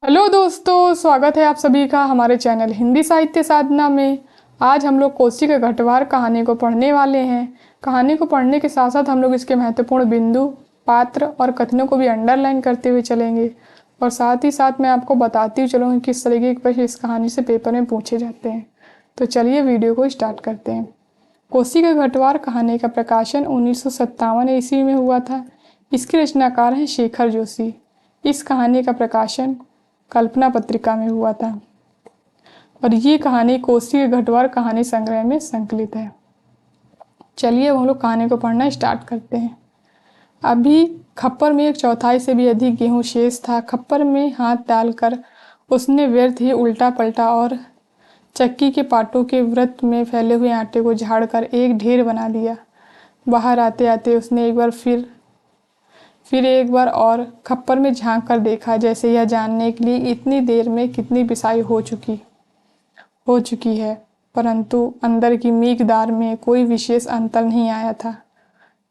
Hello दोस्तों, स्वागत है आप सभी का हमारे चैनल हिंदी साहित्य साधना में। आज हम लोग कोसी के घटवार कहानी को पढ़ने वाले हैं। कहानी को पढ़ने के साथ साथ हम लोग इसके महत्वपूर्ण बिंदु, पात्र और कथनों को भी अंडरलाइन करते हुए चलेंगे और साथ ही साथ मैं आपको बताती हुई चलूँगी किस तरीके के प्रश्न इस कहानी से पेपर में पूछे जाते हैं। तो चलिए वीडियो को स्टार्ट करते हैं। कोसी के घटवार कहानी का प्रकाशन 1957 ईस्वी में हुआ था। इसके रचनाकार हैं शेखर जोशी। इस कहानी का प्रकाशन कल्पना पत्रिका में हुआ था और ये कहानी कोसी के घटवार कहानी संग्रह में संकलित है। चलिए हम लोग कहानी को पढ़ना स्टार्ट करते हैं। अभी खप्पर में 1/4 से भी अधिक गेहूं शेष था। खप्पर में हाथ डालकर उसने व्यर्थ ही उल्टा पलटा और चक्की के पाटों के वृत्त में फैले हुए आटे को झाड़कर एक ढेर बना दिया। बाहर आते आते उसने फिर एक बार और खप्पर में झांक कर देखा, जैसे यह जानने के लिए इतनी देर में कितनी पिसाई हो चुकी है, परंतु अंदर की मिकदार में कोई विशेष अंतर नहीं आया था।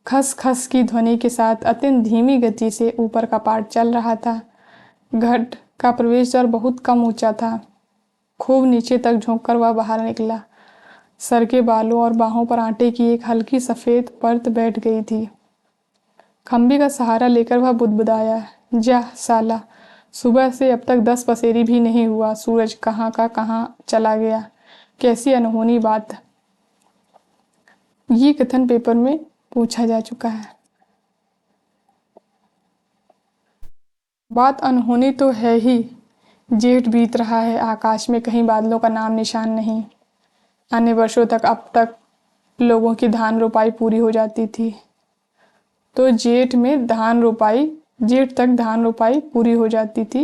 खस खस की ध्वनि के साथ अत्यंत धीमी गति से ऊपर का पार्ट चल रहा था। घट का प्रवेश द्वार बहुत कम ऊंचा था। खूब नीचे तक झोंककर वह बाहर निकला। सर के बालों और बाहों पर आटे की एक हल्की सफ़ेद परत बैठ गई थी। खंबे का सहारा लेकर वह बुदबुदाया, जा साला, सुबह से अब तक 10 पसेरी भी नहीं हुआ। सूरज कहाँ का कहाँ चला गया। कैसी अनहोनी बात। ये कथन पेपर में पूछा जा चुका है। बात अनहोनी तो है ही। जेठ बीत रहा है, आकाश में कहीं बादलों का नाम निशान नहीं। आने वर्षों तक अब तक लोगों की धान रोपाई पूरी हो जाती थी, तो जेठ तक धान रोपाई पूरी हो जाती थी।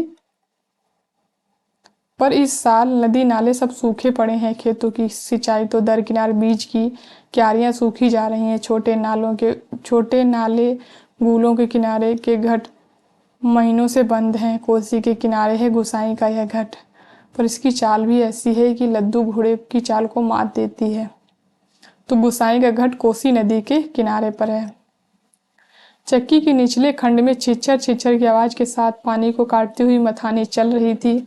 पर इस साल नदी नाले सब सूखे पड़े हैं। खेतों की सिंचाई तो दरकिनार, बीज की क्यारियां सूखी जा रही हैं। छोटे नाले गूलों के किनारे के घट महीनों से बंद हैं। कोसी के किनारे है गुसाई का यह घट, पर इसकी चाल भी ऐसी है कि लद्दू घोड़े की चाल को मात देती है। तो गुसाई का घट कोसी नदी के किनारे पर है। चक्की के निचले खंड में छिछर छिछर की आवाज के साथ पानी को काटती हुई मथानी चल रही थी।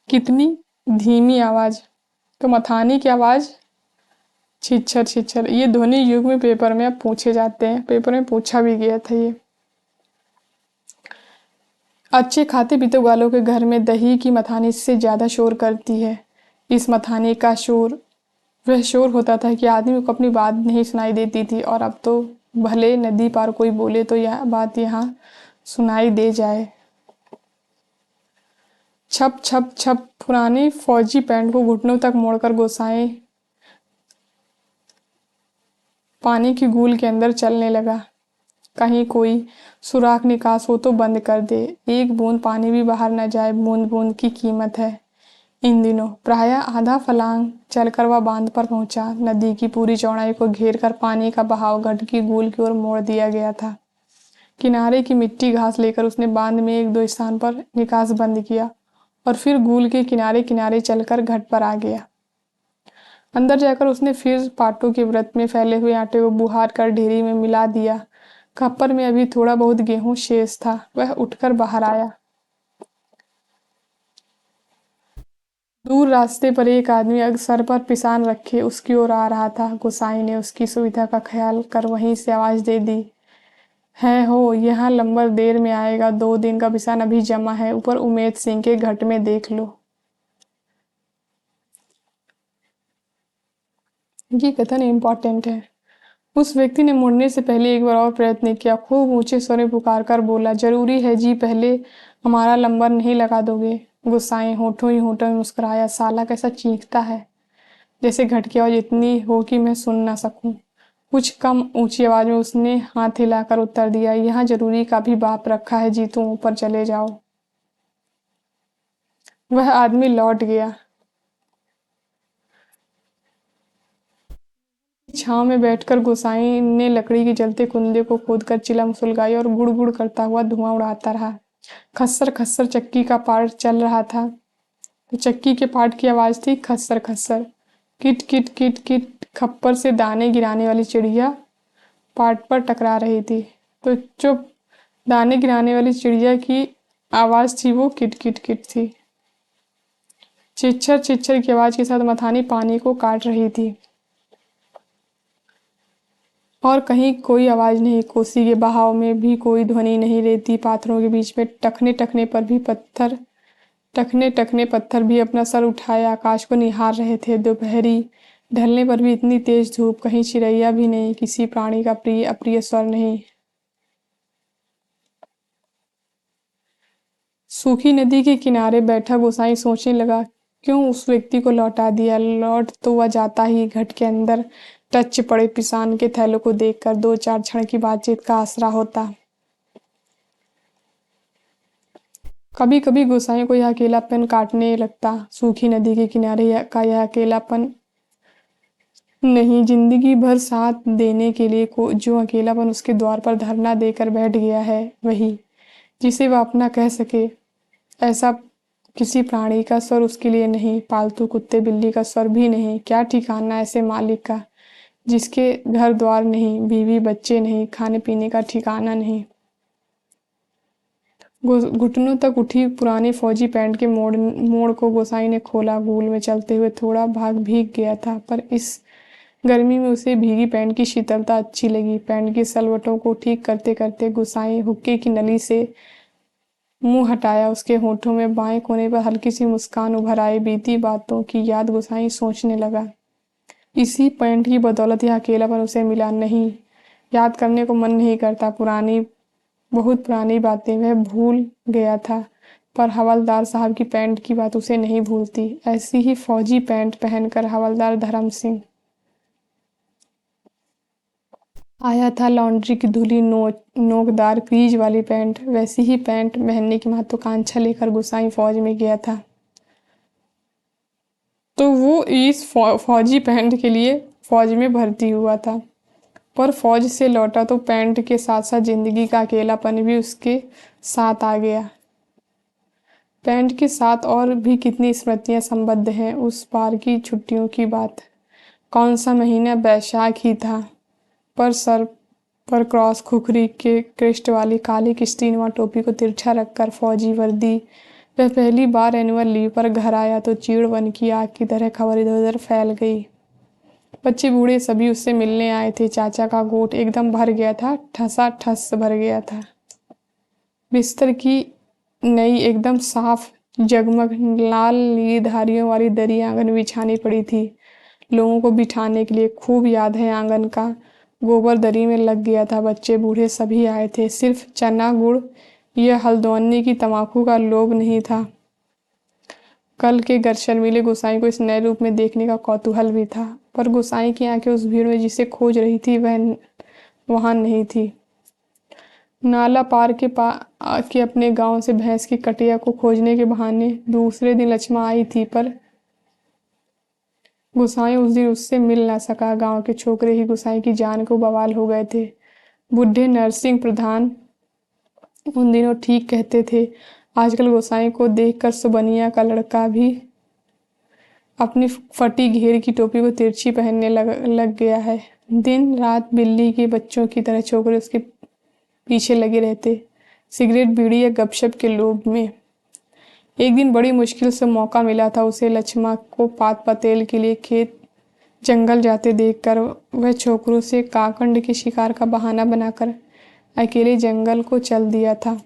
कितनी धीमी आवाज। तो मथानी की आवाज छिछर छिछर। ये ध्वनि युग में पेपर में अब पूछे जाते हैं। पेपर में पूछा भी गया था ये। अच्छे खाते पीते वालों के घर में दही की मथानी से ज्यादा शोर करती है। इस मथानी का शोर वह शोर होता था कि आदमी को अपनी बात नहीं सुनाई देती थी, और अब तो भले नदी पार कोई बोले तो यह बात यहाँ सुनाई दे जाए। छप छप छप। पुरानी फौजी पैंट को घुटनों तक मोड़कर गोसाई पानी की गूल के अंदर चलने लगा। कहीं कोई सुराख निकास हो तो बंद कर दे, एक बूंद पानी भी बाहर न जाए। बूंद बूंद की कीमत है इन दिनों। प्रायः आधा फलांग चलकर वह बांध पर पहुंचा। नदी की पूरी चौड़ाई को घेर कर पानी का बहाव घट की गूल की ओर मोड़ दिया गया था। किनारे की मिट्टी घास लेकर उसने बांध में 1-2 स्थान पर निकास बंद किया और फिर गूल के किनारे किनारे चलकर घट पर आ गया। अंदर जाकर उसने फिर पाटों के व्रत में फैले हुए आटे को बुहार कर ढेरी में मिला दिया। खप्पर में अभी थोड़ा बहुत गेहूं शेष था। वह उठकर बाहर आया। दूर रास्ते पर एक आदमी अग सर पर पिसान रखे उसकी ओर आ रहा था। गोसाई ने उसकी सुविधा का ख्याल कर वहीं से आवाज दे दी, है हो, यहाँ लंबर देर में आएगा। 2 दिन का पिसान अभी जमा है, ऊपर उमेद सिंह के घट में देख लो। ये कथन इम्पोर्टेंट है। उस व्यक्ति ने मुड़ने से पहले एक बार और प्रयत्न किया। खूब ऊंचे स्वर में पुकार कर बोला, जरूरी है जी, पहले हमारा लंबर नहीं लगा दोगे? गुस्साए होठों ही होठों में मुस्कुराया। साला कैसा चीखता है, जैसे घट की आवाज इतनी हो कि मैं सुन ना सकूं। कुछ कम ऊंची आवाज में उसने हाथ हिलाकर उत्तर दिया, यहाँ जरूरी का भी बाप रखा है जी, तुम ऊपर चले जाओ। वह आदमी लौट गया। छांव में बैठकर गोसाई ने लकड़ी के जलते कुंदे को खोदकर चिलम सुलगाई और गुड़ गुड़ करता हुआ धुआं उड़ाता रहा। खस्सर खस्सर चक्की का पार्ट चल रहा था। तो चक्की के पार्ट की आवाज थी खस्सर खस्सर। किट किट किट किट। खप्पर से दाने गिराने वाली चिड़िया पार्ट पर टकरा रही थी। तो चुप। दाने गिराने वाली चिड़िया की आवाज थी वो किट किट किट थी। चिच्चर चिच्चर की आवाज के साथ मथानी पानी को काट रही थी और कहीं कोई आवाज नहीं। कोसी के बहाव में भी कोई ध्वनि नहीं। रेती पाथरों के बीच में टखने टखने पत्थर भी अपना सर उठाए आकाश को निहार रहे थे। दोपहरी ढलने पर भी इतनी तेज धूप, कहीं चिड़ैया भी नहीं, किसी प्राणी का प्रिय अप्रिय स्वर नहीं। सूखी नदी के किनारे बैठा गोसाई सोचने लगा, क्यों उस व्यक्ति को लौटा दिया। लौट तो वह जाता ही। घट के अंदर टच पड़े पिसान के थैलों को देखकर दो चार क्षण की बातचीत का आसरा होता। कभी कभी गोसाई को यह अकेलापन काटने लगता। सूखी नदी के किनारे का यह अकेलापन नहीं, जिंदगी भर साथ देने के लिए जो अकेलापन उसके द्वार पर धरना देकर बैठ गया है, वही जिसे वह अपना कह सके। ऐसा किसी प्राणी का स्वर उसके लिए नहीं, पालतू कुत्ते बिल्ली का स्वर भी नहीं। क्या ठिकाना ऐसे मालिक का जिसके घर द्वार नहीं, बीवी बच्चे नहीं, खाने पीने का ठिकाना नहीं। घुटनों तक उठी पुरानी फौजी पैंट के मोड़ को गोसाई ने खोला। गूल में चलते हुए थोड़ा भाग भीग गया था, पर इस गर्मी में उसे भीगी पैंट की शीतलता अच्छी लगी। पैंट की सलवटों को ठीक करते करते गोसाई हुक्के की नली से मुंह हटाया। उसके होठों में बाएं कोने पर हल्की सी मुस्कान उभर आई। बीती बातों की याद गोसाई सोचने लगा। इसी पैंट की बदौलत यह अकेलापन उसे मिला। नहीं, याद करने को मन नहीं करता। बहुत पुरानी बातें वह भूल गया था, पर हवलदार साहब की पैंट की बात उसे नहीं भूलती। ऐसी ही फौजी पैंट पहनकर हवलदार धर्म सिंह आया था। लॉन्ड्री की धुली नोकदार क्रीज वाली पैंट, वैसी ही पैंट पहनने की महत्वाकांक्षा लेकर गोसाई फौज में गया था। तो वो इस फौजी पैंट के लिए फौज में भर्ती हुआ था, पर फौज से लौटा तो पैंट के साथ साथ जिंदगी का अकेलापन भी उसके साथ आ गया। पैंट के साथ और भी कितनी स्मृतियां संबद्ध हैं। उस पार की छुट्टियों की बात। कौन सा महीना, बैशाख ही था, पर सर पर क्रॉस खुखरी के क्रेस्ट वाली काली किस्तीनुमा टोपी को तिरछा रखकर फौजी वर्दी वह पहली बार एनुअल लीव पर घर आया तो चीड़ वन की आग की तरह खबर इधर उधर फैल गई। बच्चे बूढ़े सभी उससे मिलने आए थे। चाचा का गोट एकदम भर गया था, ठसा ठस भर गया था। बिस्तर की नई एकदम साफ जगमग लाल नीली धारियों वाली दरी आंगन बिछानी पड़ी थी लोगों को बिठाने के लिए। खूब याद है आंगन का गोबर दरी में लग गया था। बच्चे बूढ़े सभी आए थे। सिर्फ चना गुड़ यह हल्द्वानी की तमाकू का लोभ नहीं था। कल के घर शर्मीले गोसाई को इस नए रूप में देखने का कौतूहल भी था, पर गोसाई की आंखें उस भीड़ में जिसे खोज रही थी वह वहां नहीं थी। नाला पार के अपने गांव से भैंस की कटिया को खोजने के बहाने दूसरे दिन लक्ष्मा आई थी, पर गुसाई उस दिन उससे मिल ना सका। गांव के छोकरे ही गुसाई की जान को बवाल हो गए थे। बुढ़े नरसिंह प्रधान उन दिनों ठीक कहते थे। आजकल गोसाई को देखकर सुबनिया का लड़का भी अपनी फटी घेर की टोपी को तिरछी पहनने लग गया है। दिन रात बिल्ली के बच्चों की तरह छोकरे उसके पीछे लगे रहते, सिगरेट बीड़ी या गपशप के लोभ में। एक दिन बड़ी मुश्किल से मौका मिला था उसे लक्ष्मा को पात पतेल के लिए खेत जंगल जाते देखकर। वह छोकरों से काकंड के शिकार का बहाना बनाकर अकेले जंगल को चल दिया था।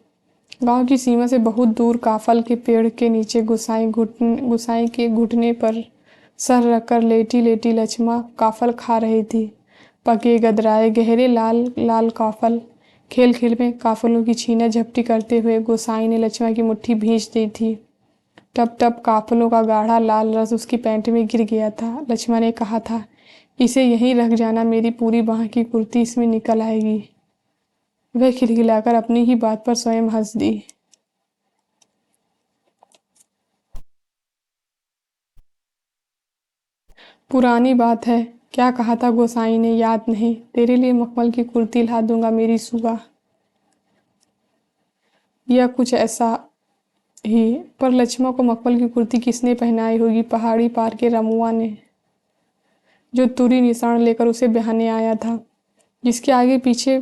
गांव की सीमा से बहुत दूर काफल के पेड़ के नीचे गुसाई के घुटने पर सर रखकर लेटी लेटी लक्ष्मा काफल खा रही थी। पके गदराए गहरे लाल लाल काफल। खेल खेल में काफलों की छीना झपटी करते हुए गोसाई ने लक्ष्मा की मुट्ठी भींच दी थी। टप टप काफलों का गाढ़ा लाल रस उसकी पैंट में गिर गया था। लक्ष्मा ने कहा था, इसे यहीं रख जाना, मेरी पूरी बाह की कुर्ती इसमें निकल आएगी। वह खिलखिलाकर अपनी ही बात पर स्वयं हंस दी। पुरानी बात है, क्या कहा था गोसाई ने, याद नहीं। तेरे लिए मखमल की कुर्ती ला दूंगा मेरी सुगा, या कुछ ऐसा ही। पर लक्ष्मा को मखमल की कुर्ती किसने पहनाई होगी? पहाड़ी पार के रमुआ ने, जो तुरी निशान लेकर उसे बहाने आया था, जिसके आगे पीछे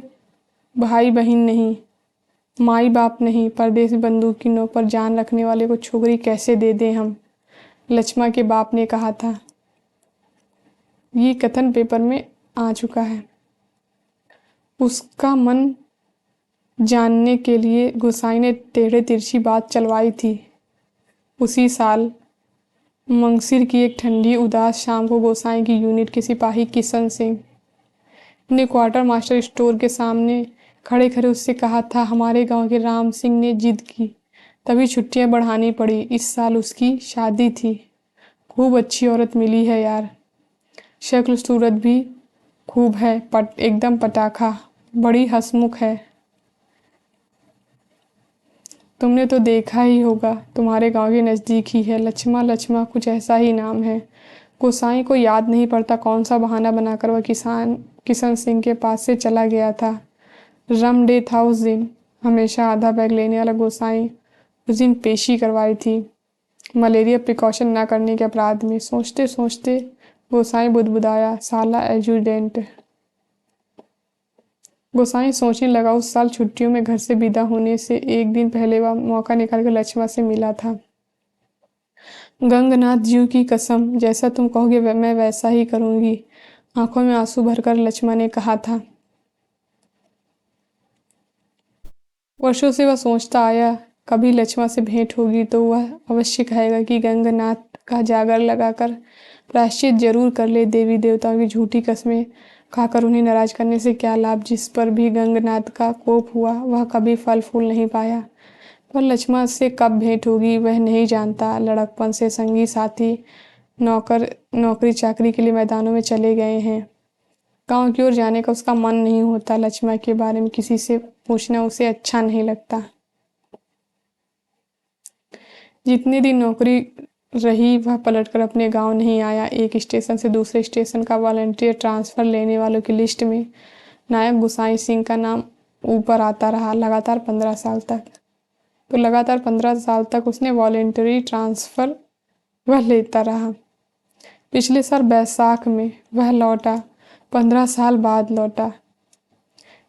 भाई बहन नहीं, माई बाप नहीं, परदेसी बंदूक की नोक पर जान रखने वाले को छोकरी कैसे दे दें हम, लक्ष्मा के बाप ने कहा था। ये कथन पेपर में आ चुका है। उसका मन जानने के लिए गोसाई ने टेढ़े तिरछी बात चलवाई थी। उसी साल मंगसिर की एक ठंडी उदास शाम को गोसाई की यूनिट के सिपाही किशन सिंह ने क्वार्टर मास्टर स्टोर के सामने खड़े खड़े उससे कहा था, हमारे गांव के राम सिंह ने जिद की, तभी छुट्टियां बढ़ानी पड़ी। इस साल उसकी शादी थी। खूब अच्छी औरत मिली है यार, शक्ल सूरत भी खूब है, एकदम पटाखा, बड़ी हंसमुख है। तुमने तो देखा ही होगा, तुम्हारे गांव के नज़दीक ही है, लक्ष्मा लक्ष्मा कुछ ऐसा ही नाम है। गोसाई को याद नहीं पड़ता कौन सा बहाना बनाकर वह किशन सिंह के पास से चला गया था। रम डे था उस दिन। हमेशा आधा बैग लेने वाला गोसाई उस दिन पेशी करवाई थी, मलेरिया प्रिकॉशन ना करने के अपराध में। सोचते सोचते गोसाई बुदबुदाया, साला एजुडेंट। गोसाई सोचने लगा, उस साल छुट्टियों में घर से विदा होने से एक दिन पहले वह मौका निकालकर लक्ष्मा से मिला था। गंगनाथ जी की कसम, जैसा तुम कहोगे मैं वैसा ही करूंगी, आंखों में आंसू भरकर लक्ष्मा ने कहा था। वर्षों से वह सोचता आया, कभी लक्ष्मा से भेंट होगी तो वह अवश्य कहेगा कि गंगनाथ का जागर लगाकर प्रायश्चित जरूर कर ले। देवी देवताओं की झूठी कस्में खाकर उन्हें नाराज करने से क्या लाभ। जिस पर भी गंगनाथ का कोप हुआ वह कभी फल फूल नहीं पाया। पर लक्ष्मा से कब भेंट होगी वह नहीं जानता। लड़कपन से संगी साथी नौकरी चाकरी के लिए मैदानों में चले गए हैं। गांव की ओर जाने का उसका मन नहीं होता। लक्ष्मा के बारे में किसी से पूछना उसे अच्छा नहीं लगता। जितने दिन नौकरी रही वह पलटकर अपने गांव नहीं आया। एक स्टेशन से दूसरे स्टेशन का वॉलंटियर ट्रांसफर लेने वालों की लिस्ट में नायक गोसाई सिंह का नाम ऊपर आता रहा। लगातार 15 साल तक उसने वॉलंटरी ट्रांसफर वह लेता रहा। पिछले साल बैसाख में वह लौटा, 15 साल बाद लौटा।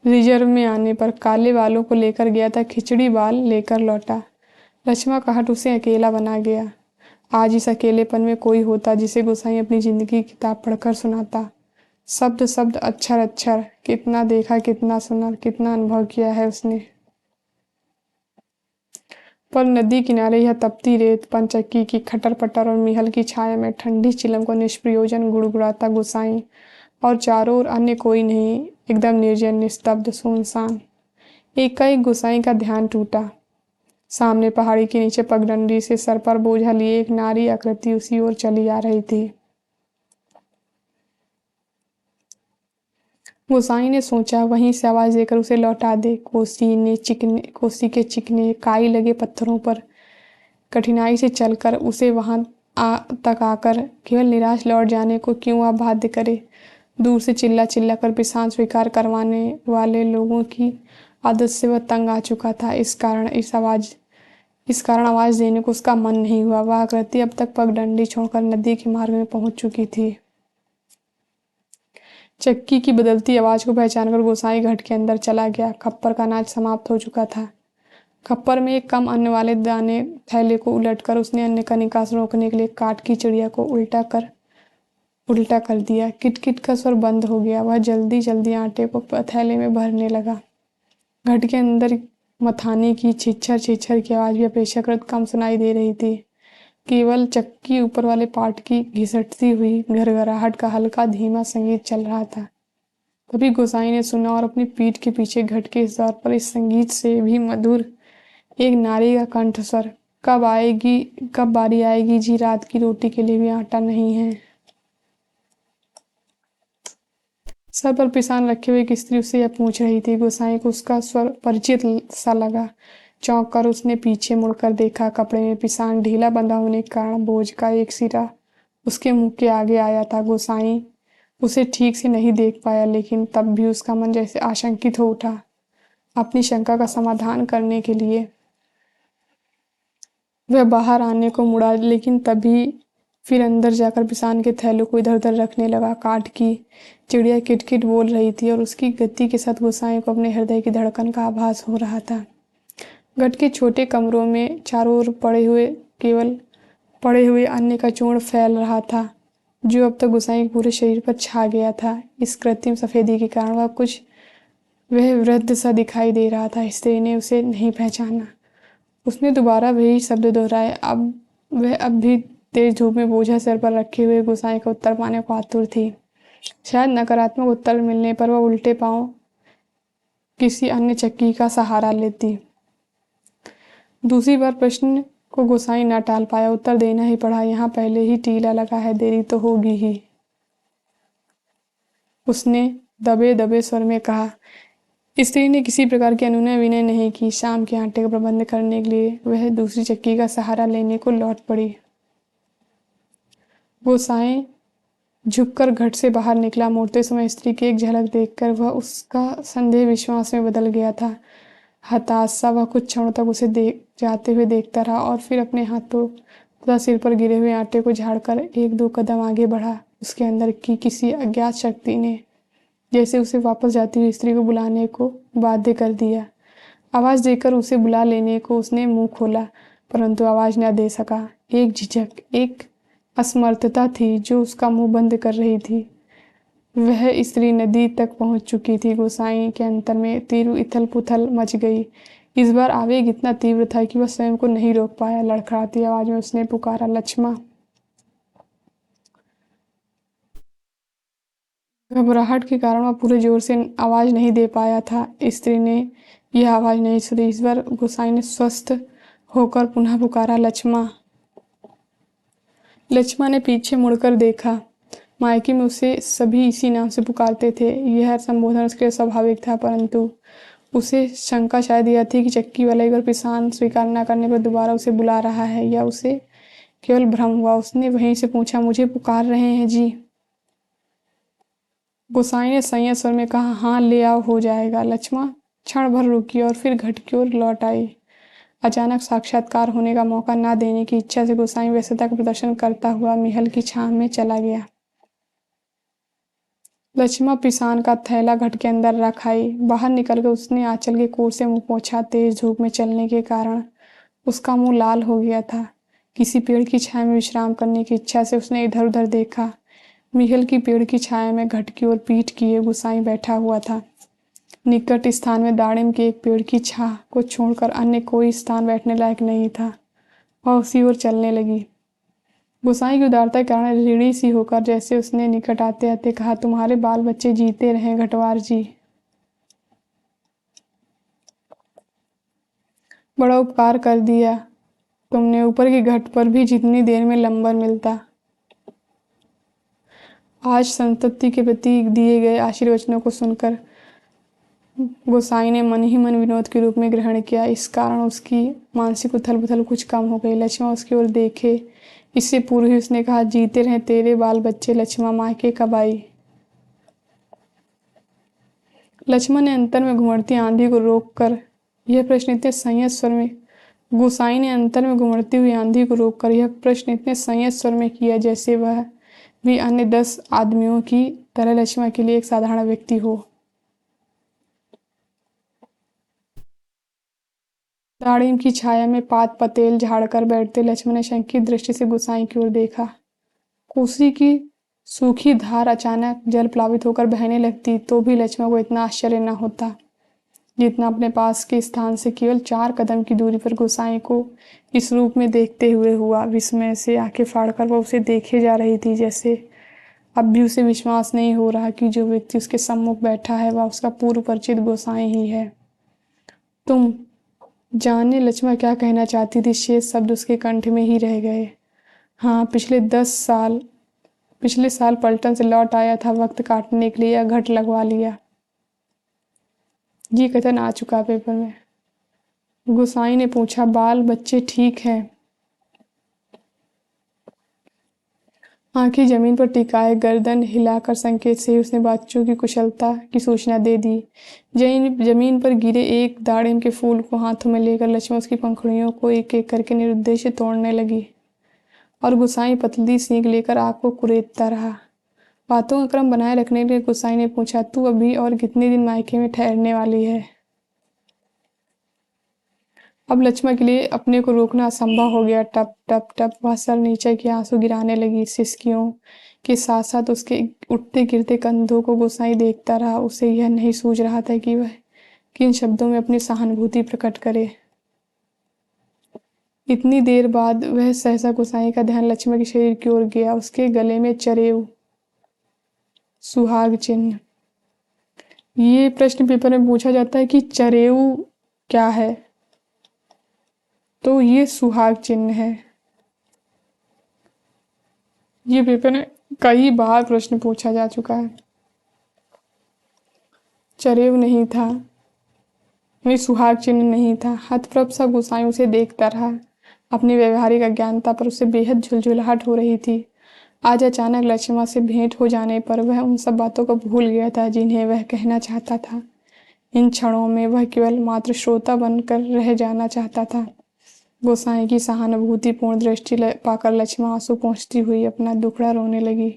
रिजर्व में आने पर काले बालों को लेकर गया था, खिचड़ी बाल लेकर लौटा। लक्ष्मा का हट उसे अकेला बना गया। आज इस अकेलेपन में कोई होता जिसे गोसाई अपनी जिंदगी की किताब पढ़कर सुनाता। शब्द शब्द, अक्षर अक्षर, कितना देखा, कितना सुना, कितना अनुभव किया है उसने। पर नदी किनारे यह तपती रेत, पंचक्की की खटर पटर और मिहल की छाया में ठंडी चिलम को निष्प्रयोजन गुड़गुड़ाता गोसाई, और चारों ओर अन्य कोई नहीं, एकदम निर्जन, निस्तब्ध, सुनसान। एकाएक गोसाई का ध्यान टूटा। सामने पहाड़ी के नीचे पगडंडी से सर पर बोझा लिए एक नारी आकृति उसी ओर चली आ रही थी। गोसाई ने सोचा वहीं से आवाज देकर उसे लौटा दे। कोसी के चिकने काई लगे पत्थरों पर कठिनाई से चलकर उसे वहां तक आकर केवल निराश लौट जाने को क्यों आप बाध्य करे। दूर से चिल्ला चिल्ला कर पिसान स्वीकार करवाने वाले लोगों की आदत से वह तंग आ चुका था। इस कारण आवाज देने को उसका मन नहीं हुआ। वह आकृति अब तक पगडंडी छोड़कर नदी के मार्ग में पहुंच चुकी थी। चक्की की बदलती आवाज को पहचानकर गोसाई घट के अंदर चला गया। खप्पर का नाच समाप्त हो चुका था। खप्पर में एक कम अन्न वाले दाने थैले को उलटकर उसने अन्न का निकास रोकने के लिए काठ की चिड़िया को उल्टा कर दिया। किटकिट का स्वर बंद हो गया। वह जल्दी जल्दी आटे को थैले में भरने लगा। घट के अंदर मथाने की छिछर की आवाज भी अपेक्षाकृत कम सुनाई दे रही थी। केवल चक्की ऊपर वाले पार्ट की घिसटती हुई घरघराहट का हल्का धीमा संगीत चल रहा था। तभी गोसाई ने सुना और अपनी पीठ के पीछे घट के इस दौर पर इस संगीत से भी मधुर एक नारी का कंठस्वर, कब बारी आएगी जी, रात की रोटी के लिए भी आटा नहीं है। सर पर पिसान रखे हुए एक स्त्री उससे यह पूछ रही थी। गोसाई को उसका स्वर परिचित सा लगा। चौंक कर उसने पीछे मुड़कर देखा। कपड़े में पिसान ढीला बंधा होने के कारण बोझ का एक सिरा उसके मुंह के आगे आया था। गोसाई उसे ठीक से नहीं देख पाया, लेकिन तब भी उसका मन जैसे आशंकित हो उठा। अपनी शंका का समाधान करने के लिए वह बाहर आने को मुड़ा, लेकिन तभी फिर अंदर जाकर पिसान के थैलों को इधर उधर रखने लगा। काठ की चिड़िया किटकिट बोल रही थी और उसकी गति के साथ गोसाई को अपने हृदय की धड़कन का आभास हो रहा था। घट के छोटे कमरों में चारों ओर केवल पड़े हुए अन्न का चूर्ण फैल रहा था, जो अब तक गुसाई के पूरे शरीर पर छा गया था। इस कृत्रिम सफेदी के कारण वह वृद्ध सा दिखाई दे रहा था। स्त्री ने उसे नहीं पहचाना। उसने दोबारा वही शब्द दोहराए। अब वह अब भी तेज धूप में बोझा सर पर रखे हुए गुसाई का उत्तर पाने को आतुर थी। शायद नकारात्मक उत्तर मिलने पर वह उल्टे पांव किसी अन्य चक्की का सहारा लेती। दूसरी बार प्रश्न को गोसाई न टाल पाया, उत्तर देना ही पड़ा। यहाँ पहले ही टीला लगा है, देरी तो होगी ही, उसने दबे दबे स्वर में कहा। स्त्री ने किसी प्रकार की अनुनय विनय नहीं की। शाम के आटे का प्रबंध करने के लिए वह दूसरी चक्की का सहारा लेने को लौट पड़ी। गोसाई झुककर घट से बाहर निकला। मुड़ते समय स्त्री की एक झलक देखकर वह उसका संदेह विश्वास में बदल गया था। हताश सा वह कुछ क्षणों तक उसे जाते हुए देखता रहा और फिर अपने हाथों तथा सिर पर गिरे हुए आटे को झाड़कर एक दो कदम आगे बढ़ा। उसके अंदर की किसी अज्ञात शक्ति ने जैसे उसे वापस जाती हुई स्त्री को बुलाने को बाध्य कर दिया। आवाज देकर उसे बुला लेने को उसने मुंह खोला, परंतु आवाज न दे सका। एक झिझक, एक असमर्थता थी जो उसका मुंह बंद कर रही थी। वह स्त्री नदी तक पहुंच चुकी थी। गोसाई के अंतर में तीव्र इथल पुथल मच गई। इस बार आवेग इतना तीव्र था कि वह स्वयं को नहीं रोक पाया। लड़खड़ाती आवाज में उसने पुकारा, लक्ष्मा। घबराहट के कारण वह पूरे जोर से आवाज नहीं दे पाया था। स्त्री ने यह आवाज नहीं सुनी। इस बार गोसाई ने स्वस्थ होकर पुनः पुकारा, लक्ष्मा। लक्ष्मा ने पीछे मुड़कर देखा। मायके में उसे सभी इसी नाम से पुकारते थे। यह संबोधन उसके लिए स्वाभाविक था, परंतु उसे शंका शायद यह थी कि चक्की वाला एक बार पिसान स्वीकार न करने पर दोबारा उसे बुला रहा है या उसे केवल भ्रम हुआ। उसने वहीं से पूछा, मुझे पुकार रहे हैं जी? गोसाई ने संयत स्वर में कहा, हाँ ले आओ, हो जाएगा। लक्ष्मा क्षण भर रुकी और फिर घट की ओर लौट आई। अचानक साक्षात्कार होने का मौका न देने की इच्छा से गोसाई व्यस्तता का प्रदर्शन करता हुआ महल की छांव में चला गया। लक्ष्मा पिसान का थैला घट के अंदर रख आई। बाहर निकलकर उसने आंचल के कोर से मुंह पोंछा। तेज धूप में चलने के कारण उसका मुंह लाल हो गया था। किसी पेड़ की छाया में विश्राम करने की इच्छा से उसने इधर उधर देखा। महल की पेड़ की छाया में घट की ओर पीठ किए गोसाई बैठा हुआ था। निकट स्थान में दाड़िम के एक पेड़ की छाह को छोड़कर अन्य कोई स्थान बैठने लायक नहीं था। वह उसी ओर चलने लगी। गोसाई की उदारता के कारण ऋणी सी होकर जैसे उसने निकट आते आते कहा, तुम्हारे बाल बच्चे जीते रहें घटवार जी। बड़ा उपकार कर दिया तुमने। ऊपर की घट पर भी जितनी देर में लंबर मिलता। आज संतति के प्रति दिए गए आशीर्वचनों को सुनकर गोसाई ने मन ही मन विनोद के रूप में ग्रहण किया। इस कारण उसकी मानसिक उथल पुथल कुछ कम हो गई। लक्ष्मा उसकी ओर देखे इससे पूर्व ही उसने कहा, जीते रहे तेरे बाल बच्चे लक्ष्मा, मायके कब आई? लक्ष्मण ने अंतर में घुमड़ती आंधी को रोककर यह प्रश्न इतने संयत स्वर में गोसाई ने अंतर में घुमड़ती हुई आंधी को रोककर यह प्रश्न इतने संयत स्वर में किया जैसे वह भी अन्य 10 आदमियों की तरह लक्ष्मा के लिए एक साधारण व्यक्ति हो। दाड़िम की छाया में पात पतेल झाड़कर बैठते लक्ष्मण ने शंकित दृष्टि से गोसाई की ओर देखा। कोसी की सूखी धार अचानक जल प्लावित होकर बहने लगती तो भी लक्ष्मण को इतना आश्चर्य न होता जितना अपने पास के स्थान से केवल 4 कदम की दूरी पर गोसाई को इस रूप में देखते हुए हुआ। विस्मय से आंखें फाड़कर वह उसे देखे जा रही थी, जैसे अब भी उसे विश्वास नहीं हो रहा कि जो व्यक्ति उसके सम्मुख बैठा है वह उसका पूर्व परिचित गोसाई ही है। तुम जाने लक्ष्मा क्या कहना चाहती थी, शेष शब्द उसके कंठ में ही रह गए। हाँ, पिछले साल पलटन से लौट आया था। वक्त काटने के लिए यह घट लगवा लिया। ये कथन आ चुका पेपर में। गोसाई ने पूछा, बाल बच्चे ठीक हैं? आंखें जमीन पर टिकाए गर्दन हिलाकर संकेत से ही उसने बच्चों की कुशलता की सूचना दे दी। जमीन पर गिरे एक दाड़िम के फूल को हाथों में लेकर लक्ष्मण उसकी पंखुड़ियों को एक एक करके निरुद्देश्य तोड़ने लगी और गोसाई पतली सींग लेकर आग को कुरेदता रहा। बातों का क्रम बनाए रखने के लिए गोसाई ने पूछा, तू अभी और कितने दिन मायके में ठहरने वाली है? अब लक्ष्मण के लिए अपने को रोकना असंभव हो गया। टप टप टप वह सर नीचे के आंसू गिराने लगी। सिसकियों के साथ साथ उसके उठते गिरते कंधों को गोसाई देखता रहा। उसे यह नहीं सूझ रहा था कि वह किन शब्दों में अपनी सहानुभूति प्रकट करे। इतनी देर बाद वह सहसा गोसाई का ध्यान लक्ष्मण के शरीर की ओर गया। उसके गले में चरेव, सुहाग चिन्ह। ये प्रश्न पेपर में पूछा जाता है कि चरेव क्या है, तो ये सुहाग चिन्ह है। ये पेपर में कई बार प्रश्न पूछा जा चुका है। चरेव नहीं था, नहीं सुहाग चिन्ह नहीं था। हतप्रभ सा गोसाई उसे देखता रहा। अपनी व्यवहारिक अज्ञानता पर उसे बेहद झुलझुलाहट हो रही थी। आज अचानक लक्ष्मण से भेंट हो जाने पर वह उन सब बातों को भूल गया था जिन्हें वह कहना चाहता था। इन क्षणों में वह केवल मात्र श्रोता बनकर रह जाना चाहता था। गोसाई की सहानुभूतिपूर्ण दृष्टि पाकर लक्ष्मण आंसू पोंछती हुई अपना दुखड़ा रोने लगी।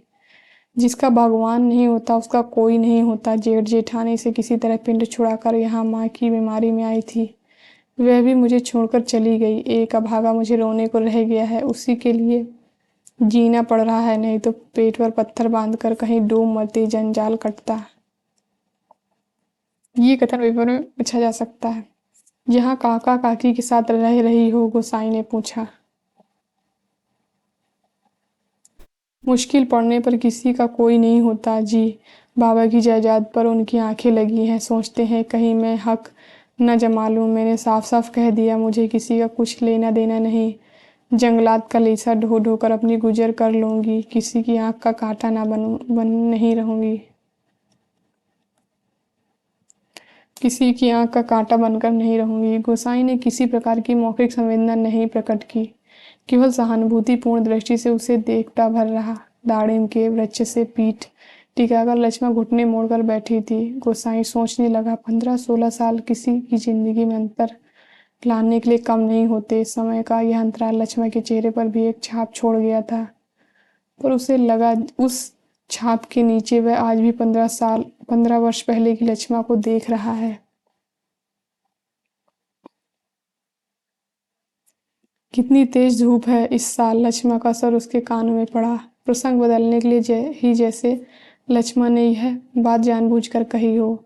जिसका भगवान नहीं होता उसका कोई नहीं होता। जेठ जेठानी से किसी तरह पिंड छुड़ाकर यहाँ माँ की बीमारी में आई थी। वह भी मुझे छोड़कर चली गई। एक अभागा मुझे रोने को रह गया है, उसी के लिए जीना पड़ रहा है, नहीं तो पेट पर पत्थर बांधकर कहीं डूब मरती, जंजाल कटता। ये कथन पेपर में पूछा जा सकता है। यहाँ काका काकी के साथ रह रही हो? गोसाई ने पूछा। मुश्किल पड़ने पर किसी का कोई नहीं होता जी। बाबा की जायदाद पर उनकी आंखें लगी हैं। सोचते हैं कहीं मैं हक न जमा लूं। मैंने साफ साफ कह दिया, मुझे किसी का कुछ लेना देना नहीं। जंगलात का लीसा ढो ढो कर अपनी गुजर कर लूंगी। किसी की आंख का कांटा ना बन नहीं रहूंगी। किसी की आंख का कांटा बनकर नहीं रहूंगी। गोसाई ने किसी प्रकार की मौखिक संवेदना नहीं प्रकट की, केवल सहानुभूतिपूर्ण दृष्टि से उसे देखता भर रहा। दाड़िम के वृक्ष से पीठ टिकाकर लक्ष्मण घुटने मोड़कर बैठी थी। गोसाई सोचने लगा, 15-16 साल किसी की जिंदगी में अंतर लाने के लिए कम नहीं होते। समय का यह अंतराल लक्ष्मण के चेहरे पर भी एक छाप छोड़ गया था, पर उसे लगा उस छाप के नीचे वह आज भी 15 वर्ष पहले की लक्ष्मण को देख रहा है। कितनी तेज धूप है इस साल। लक्ष्मण का सर उसके कानों में पड़ा। प्रसंग बदलने के लिए जैसे लक्ष्मण ने यह बात जानबूझकर कही हो।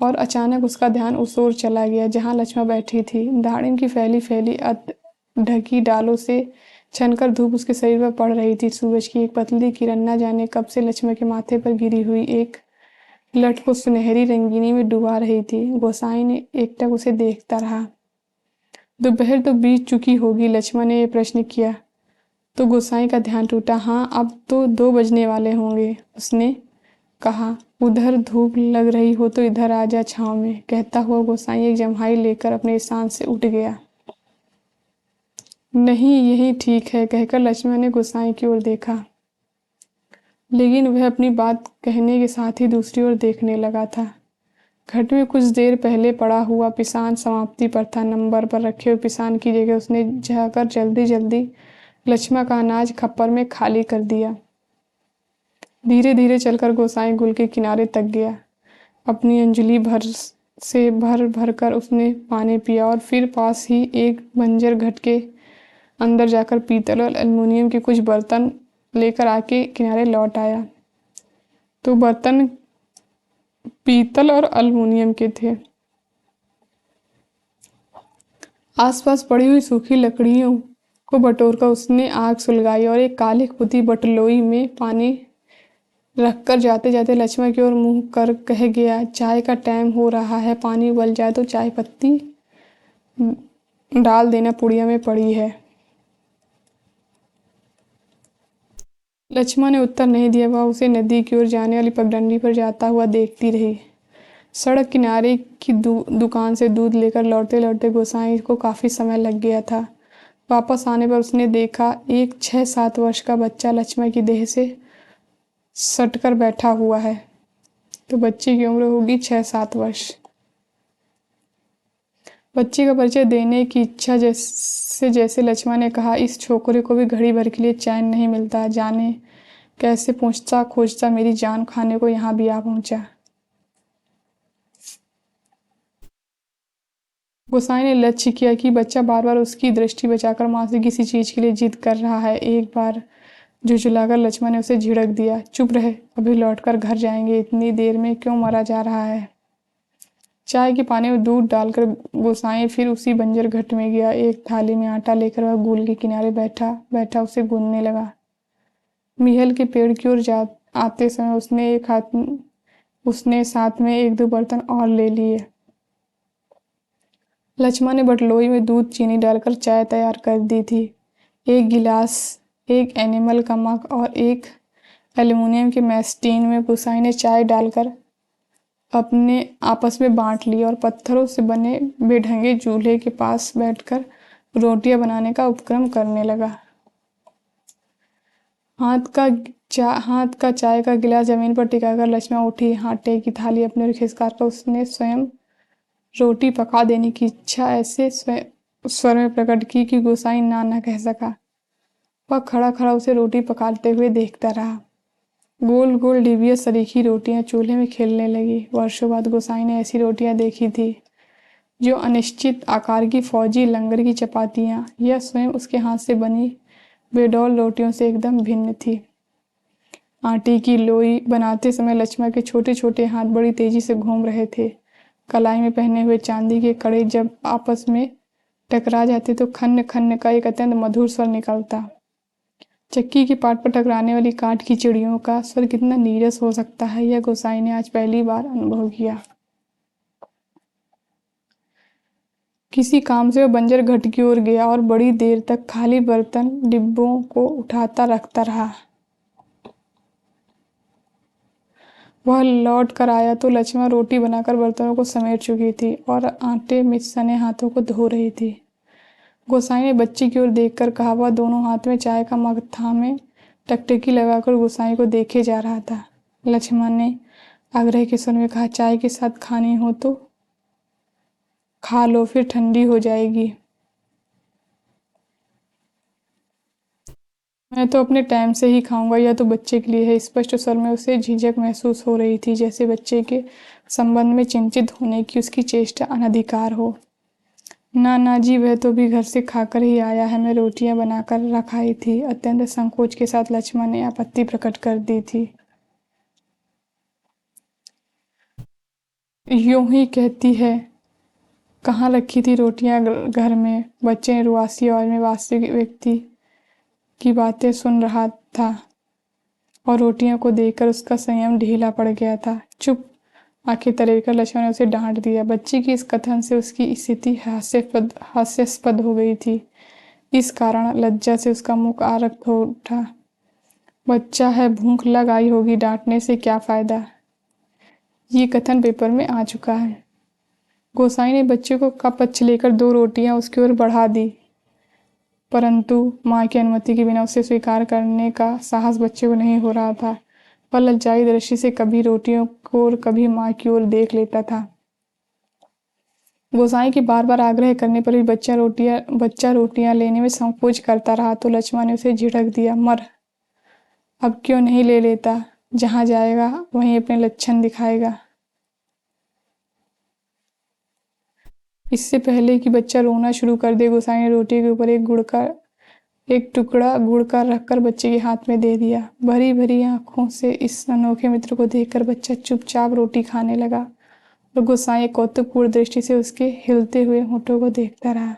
और अचानक उसका ध्यान उस ओर चला गया जहां लक्ष्मण बैठी थी। दाढ़िम की फैली फैली ढकी डालों से छनकर धूप उसके शरीर पर पड़ रही थी। सूरज की एक पतली किरण न जाने कब से लक्ष्मण के माथे पर गिरी हुई एक लट को सुनहरी रंगीनी में डुबा रही थी। गोसाई ने एकटक उसे देखता रहा। दोपहर तो बीत चुकी होगी, लक्ष्मण ने यह प्रश्न किया तो गोसाई का ध्यान टूटा। हाँ, अब तो 2 बजने वाले होंगे, उसने कहा। उधर धूप लग रही हो तो इधर आ जा छांव में। कहता हुआ गोसाई एक जम्हाई लेकर अपने स्थान से उठ गया। नहीं, यही ठीक है, कहकर लक्ष्मण ने गोसाई की ओर देखा, लेकिन वह अपनी बात कहने के साथ ही दूसरी ओर देखने लगा था। घट में कुछ देर पहले पड़ा हुआ पिसान समाप्ति पर था। नंबर पर रखे हुए पिसान की जगह उसने जाकर जल्दी जल्दी लक्ष्मण का अनाज खप्पर में खाली कर दिया। धीरे धीरे चलकर गोसाई गुल के किनारे तक गया। अपनी अंजलि भर भर कर उसने पानी पिया और फिर पास ही एक बंजर घट के अंदर जाकर पीतल और एल्युमिनियम के कुछ बर्तन लेकर आके किनारे लौट आया। तो बर्तन पीतल और एल्युमिनियम के थे। आसपास पड़ी हुई सूखी लकड़ियों को बटोरकर उसने आग सुलगाई और एक काले पुती बटलोई में पानी रखकर जाते जाते लक्ष्मण की ओर मुंह कर कह गया, चाय का टाइम हो रहा है, पानी उबल जाए तो चाय पत्ती डाल देना, पुड़िया में पड़ी है। लक्ष्मण ने उत्तर नहीं दिया। वह उसे नदी की ओर जाने वाली पगडंडी पर जाता हुआ देखती रही। सड़क किनारे की दुकान से दूध लेकर लौटते लौटते गोसाई को काफी समय लग गया था। वापस आने पर उसने देखा एक 6-7 वर्ष का बच्चा लक्ष्मण की देह से सटकर बैठा हुआ है। तो बच्चे की उम्र होगी 6-7 वर्ष। बच्चे का परिचय देने की इच्छा जैसे लक्ष्मण ने कहा, इस छोकरे को भी घड़ी भर के लिए चैन नहीं मिलता। जाने कैसे पूछता खोजता मेरी जान खाने को यहाँ भी आ पहुंचा। गोसाई ने लक्ष्य किया कि बच्चा बार बार उसकी दृष्टि बचाकर माँ से किसी चीज के लिए जिद कर रहा है। एक बार झुझुलाकर लक्ष्मण ने उसे झिड़क दिया, चुप रहे, अभी लौटकर घर जाएंगे, इतनी देर में क्यों मरा जा रहा है। चाय के पानी में दूध डालकर गोसाई फिर उसी बंजर घट में गया। एक थाली में आटा लेकर वह गूल के किनारे बैठा बैठा उसे गूंदने लगा। मिहल के पेड़ की ओर आते समय उसने साथ में एक दो बर्तन और ले लिए। लक्ष्मण ने बटलोई में दूध चीनी डालकर चाय तैयार कर दी थी। एक गिलास, एक एनिमल का मग और एक एल्युमिनियम के मैस्टीन में गोसाई ने चाय डालकर अपने आपस में बांट ली और पत्थरों से बने बेढंगे चूल्हे के पास बैठकर रोटियां बनाने का उपक्रम करने लगा। हाथ का चाय का गिलास जमीन पर टिकाकर लक्ष्मण उठी, आटे की थाली अपने ओर खिसकाकर उसने स्वयं रोटी पका देने की इच्छा ऐसे स्वर में प्रकट की कि गोसाई ना कह सका। वह खड़ा खड़ा उसे रोटी पकाते हुए देखता रहा। गोल गोल डिबिया सरीखी रोटियां चूल्हे में खेलने लगी। वर्षों बाद गोसाई ने ऐसी रोटियां देखी थी जो अनिश्चित आकार की फौजी लंगर की चपातियां। यह स्वयं उसके हाथ से बनी बेडौल रोटियों से एकदम भिन्न थी। आटे की लोई बनाते समय लक्ष्मण के छोटे छोटे हाथ बड़ी तेजी से घूम रहे थे। कलाई में पहने हुए चांदी के कड़े जब आपस में टकरा जाते तो खन्न खन्न का एक अत्यंत मधुर स्वर निकलता। चक्की के पाट पर टकराने वाली काठ की चिड़ियों का स्वर कितना नीरस हो सकता है, यह गोसाई ने आज पहली बार अनुभव किया। किसी काम से वह बंजर घट की ओर गया और बड़ी देर तक खाली बर्तन डिब्बों को उठाता रखता रहा। वह लौट कर आया तो लक्ष्मण रोटी बनाकर बर्तनों को समेट चुकी थी और आटे में सने हाथों को धो रही थी। गोसाई ने बच्ची की ओर देखकर कहा। वह दोनों हाथ में चाय का मग थामे टकटकी लगाकर गोसाई को देखे जा रहा था। लक्ष्मण ने आग्रह के स्वर में कहा, चाय के साथ खानी हो तो खा लो, फिर ठंडी हो जाएगी। मैं तो अपने टाइम से ही खाऊंगा, यह तो बच्चे के लिए है। स्पष्ट स्वर में उसे झिझक महसूस हो रही थी, जैसे बच्चे के संबंध में चिंतित होने की उसकी चेष्टा अनधिकार हो। ना जी, वह तो भी घर से खाकर ही आया है, मैं रोटियां बनाकर रखाई थी। अत्यंत संकोच के साथ लक्ष्मण ने आपत्ति प्रकट कर दी थी। यूं ही कहती है, कहाँ रखी थी रोटियां घर में। बच्चे ने रुआसी आवाज में वास्तविक व्यक्ति की बातें सुन रहा था और रोटियों को देखकर उसका संयम ढीला पड़ गया था। चुप, आंखें तरेकर लक्ष्मण ने उसे डांट दिया। बच्ची की इस कथन से उसकी स्थिति हास्यास्पद हो गई थी। इस कारण लज्जा से उसका मुख आरक्त हो उठा। बच्चा है, भूख लग आई होगी, डांटने से क्या फायदा। ये कथन पेपर में आ चुका है। गोसाई ने बच्चे को का पक्ष लेकर दो रोटियां उसकी ओर बढ़ा दी, परंतु माँ की अनुमति के बिना उसे स्वीकार करने का साहस बच्चे को नहीं हो रहा था। वह लज्जाई दृष्टि से कभी रोटियों को और कभी माँ की ओर देख लेता था। गोसाई के बार बार आग्रह करने पर भी बच्चा रोटियां लेने में संकोच करता रहा तो लक्ष्मण ने उसे झिड़क दिया, मर, अब क्यों नहीं ले लेता, जहां जाएगा वहीं अपने लक्षण दिखाएगा। इससे पहले कि बच्चा रोना शुरू कर दे, गोसाई ने रोटी के ऊपर एक टुकड़ा गुड़ का रखकर बच्चे के हाथ में दे दिया। भरी भरी आंखों से इस अनोखे मित्र को देखकर बच्चा चुपचाप रोटी खाने लगा और गोसाई कौतुकपूर्ण दृष्टि से उसके हिलते हुए होठों को देखता रहा।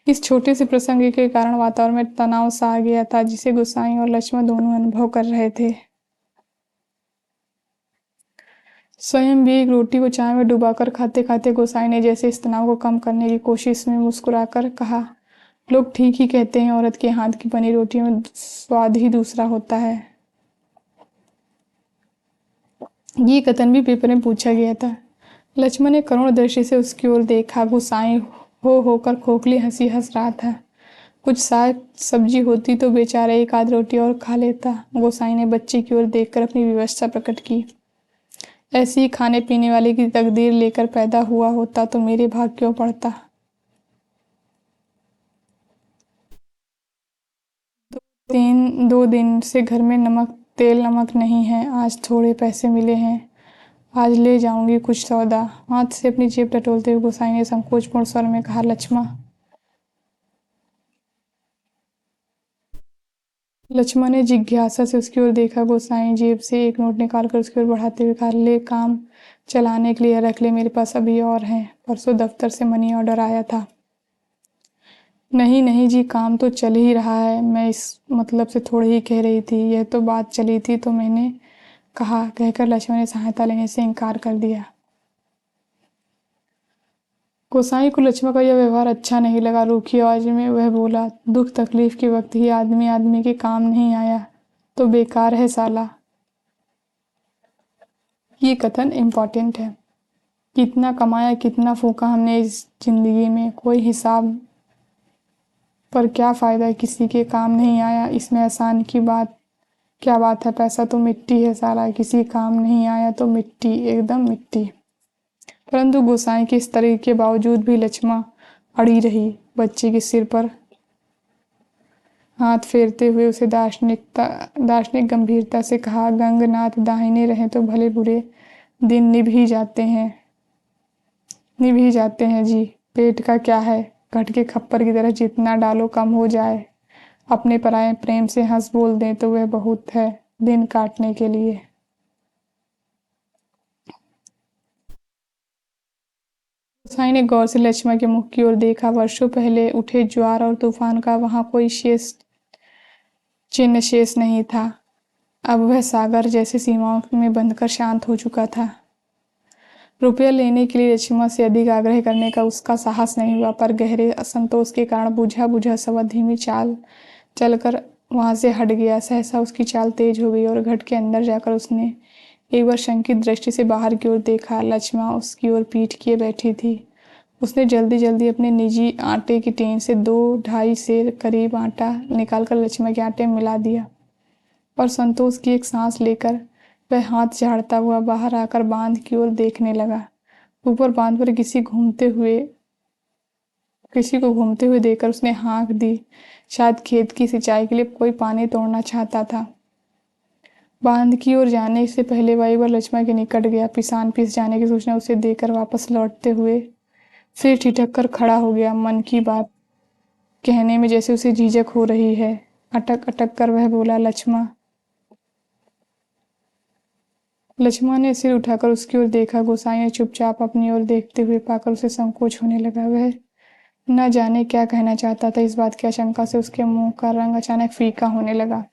इस छोटे से प्रसंग के कारण वातावरण में तनाव सा आ गया था, जिसे गोसाई और लक्ष्मण दोनों अनुभव कर रहे थे। स्वयं भी एक रोटी को चाय में डुबाकर खाते खाते गोसाई ने जैसे इस तनाव को कम करने की कोशिश में मुस्कुराकर कहा, लोग ठीक ही कहते हैं, औरत के हाथ की बनी रोटियों में स्वाद ही दूसरा होता है। ये कथन भी पेपर में पूछा गया था। लक्ष्मण ने करुण दृष्टि से उसकी ओर देखा। गोसाई हो होकर खोखली हंसी हंस रहा था। कुछ साग सब्जी होती तो बेचारा एक आध रोटी और खा लेता। गोसाई ने बच्चे की ओर देखकर अपनी विवशता प्रकट की। ऐसी ही खाने पीने वाले की तकदीर लेकर पैदा हुआ होता तो मेरे भाग क्यों पड़ता। दो दिन से घर में तेल नमक नहीं है। आज थोड़े पैसे मिले हैं, आज ले जाऊंगी कुछ सौदा। हाथ से अपनी जेब टटोलते हुए गोसाई ने संकोचपूर्ण स्वर में कहा, लक्ष्मा। लक्ष्मण ने जिज्ञासा से उसकी ओर देखा। गोसाई जेब से एक नोट निकालकर उसकी ओर बढ़ाते हुए कहा, ले, काम चलाने के लिए रख ले, मेरे पास अभी और हैं। परसों दफ्तर से मनी ऑर्डर आया था। नहीं नहीं जी, काम तो चल ही रहा है, मैं इस मतलब से थोड़ी ही कह रही थी। यह तो बात चली थी तो मैंने कहा, कहकर लक्ष्मण ने सहायता लेने से इनकार कर दिया। गोसाई को लक्ष्मण का यह व्यवहार अच्छा नहीं लगा। रूखी आवाज में वह बोला, दुख तकलीफ के वक्त ही आदमी आदमी के काम नहीं आया तो बेकार है साला। ये कथन इम्पोर्टेंट है। कितना कमाया, कितना फूका हमने इस जिंदगी में, कोई हिसाब, पर क्या फ़ायदा, किसी के काम नहीं आया। इसमें आसान की बात क्या बात है, पैसा तो मिट्टी है साला, किसी काम नहीं आया तो मिट्टी, एकदम मिट्टी। परंतु गोसाई के इस तरह के बावजूद भी लक्ष्मा अड़ी रही। बच्चे के सिर पर हाथ फेरते हुए उसे दार्शनिक गंभीरता से कहा, गंगनाथ दाहिने रहें तो भले बुरे दिन निभ ही जाते हैं जी। पेट का क्या है, घट के खप्पर की तरह जितना डालो कम हो जाए। अपने पराये प्रेम से हंस बोल दें तो वह बहुत है दिन काटने के लिए। गोसाई ने गौर से लक्ष्मण के मुख की ओर देखा। वर्षों पहले उठे ज्वार और तूफान का वहां कोई चिन्ह शेष नहीं था। अब वह सागर जैसे सीमाओं में बंधकर शांत हो चुका था। रुपया लेने के लिए लक्ष्मण से अधिक आग्रह करने का उसका साहस नहीं हुआ, पर गहरे असंतोष के कारण बुझा बुझा सवा धीमी चाल चलकर वहां से हट गया। सहसा उसकी चाल तेज हो गई और घट के अंदर जाकर उसने एक बार शंकित दृष्टि से बाहर की ओर देखा। लक्ष्मा उसकी ओर पीठ किए बैठी थी। उसने जल्दी जल्दी अपने निजी आटे की टीन से 2-2.5 सेर करीब आटा निकालकर लक्ष्मा के आटे में मिला दिया और संतोष की एक सांस लेकर वह हाथ झाड़ता हुआ बाहर आकर बांध की ओर देखने लगा। ऊपर बांध पर किसी को घूमते हुए देखकर उसने हाँक दी। शायद खेत की सिंचाई के लिए कोई पानी तोड़ना चाहता था। बांध की ओर जाने से पहले वह एक बार लक्ष्मण के निकट गया। पिसान पिस जाने की सूचना उसे देकर वापस लौटते हुए फिर ठिठक कर खड़ा हो गया। मन की बात कहने में जैसे उसे झिझक हो रही है। अटक अटक कर वह बोला, लक्ष्मण। लक्ष्मण ने सिर उठाकर उसकी ओर देखा। गोसाई ने चुपचाप अपनी ओर देखते हुए पाकर उसे संकोच होने लगा। वह न जाने क्या कहना चाहता था। इस बात की आशंका से उसके मुंह का रंग अचानक फीका होने लगा।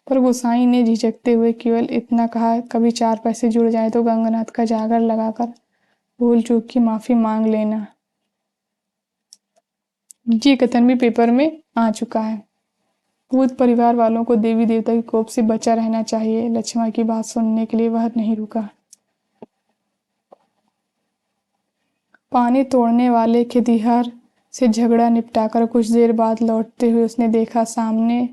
पर गोसाई ने झिझकते हुए केवल इतना कहा, कभी 4 पैसे जुड़ जाए तो गंगनाथ का जागर लगाकर भूल चूक की माफी मांग लेना। ये कथन भी पेपर में आ चुका है। भूत परिवार वालों को देवी देवता के कोप से बचा रहना चाहिए। लक्ष्मण की बात सुनने के लिए वह नहीं रुका। पानी तोड़ने वाले खेतिहर से झगड़ा निपटाकर कुछ देर बाद लौटते हुए उसने देखा, सामने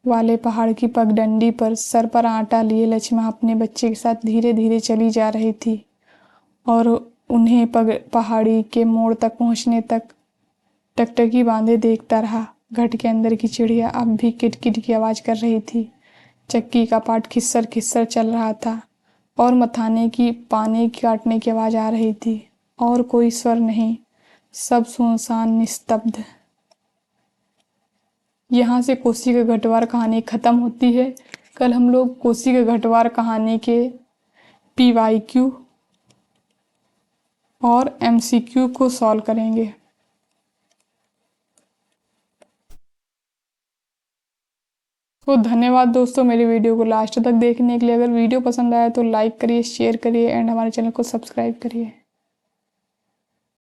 वाले पहाड़ की पगडंडी पर सर पर आटा लिए लक्ष्मण अपने बच्चे के साथ धीरे धीरे चली जा रही थी और उन्हें पहाड़ी के मोड़ तक पहुंचने तक टकटकी बांधे देखता रहा। घट के अंदर की चिड़िया अब भी किटकिट की आवाज कर रही थी। चक्की का पाट खिस्सर खिस्सर चल रहा था और मथाने की पानी काटने की आवाज आ रही थी और कोई स्वर नहीं, सब सुनसान निस्तब्ध। यहाँ से कोसी के घटवार कहानी खत्म होती है। कल हम लोग कोसी के घटवार कहानी के PYQ और MCQ को सॉल्व करेंगे। तो धन्यवाद दोस्तों मेरी वीडियो को लास्ट तक देखने के लिए। अगर वीडियो पसंद आया तो लाइक करिए, शेयर करिए एंड हमारे चैनल को सब्सक्राइब करिए।